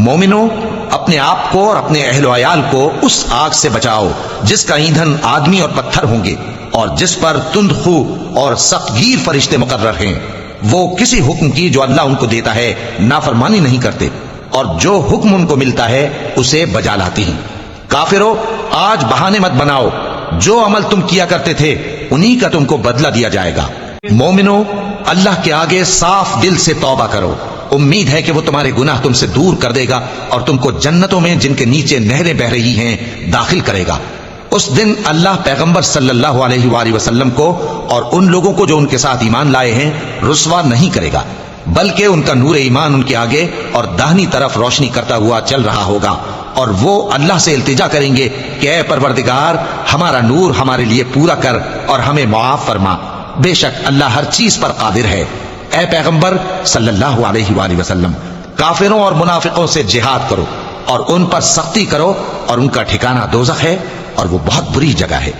مومنو، اپنے آپ کو اور اپنے اہل و عیال کو اس آگ سے بچاؤ جس کا ایندھن آدمی اور پتھر ہوں گے، اور جس پر تند خو اور سخت گیر فرشتے مقرر ہیں۔ وہ کسی حکم کی جو اللہ ان کو دیتا ہے نافرمانی نہیں کرتے، اور جو حکم ان کو ملتا ہے اسے بجا لاتے ہیں۔ کافرو، آج بہانے مت بناؤ، جو عمل تم کیا کرتے تھے انہی کا تم کو بدلہ دیا جائے گا۔ مومنو، اللہ کے آگے صاف دل سے توبہ کرو، امید ہے کہ وہ تمہارے گناہ تم سے دور کر دے گا اور تم کو جنتوں میں جن کے نیچے نہریں بہ رہی ہیں داخل کرے گا۔ اس دن اللہ پیغمبر صلی اللہ علیہ وآلہ وسلم کو اور ان لوگوں کو جو ان کے ساتھ ایمان لائے ہیں رسوا نہیں کرے گا، بلکہ ان کا نور ایمان ان کے آگے اور داہنی طرف روشنی کرتا ہوا چل رہا ہوگا، اور وہ اللہ سے التجا کریں گے کہ اے پروردگار، ہمارا نور ہمارے لیے پورا کر اور ہمیں معاف فرما، بے شک اللہ ہر چیز پر قادر ہے۔ اے پیغمبر صلی اللہ علیہ وآلہ وسلم، کافروں اور منافقوں سے جہاد کرو اور ان پر سختی کرو، اور ان کا ٹھکانہ دوزخ ہے اور وہ بہت بری جگہ ہے۔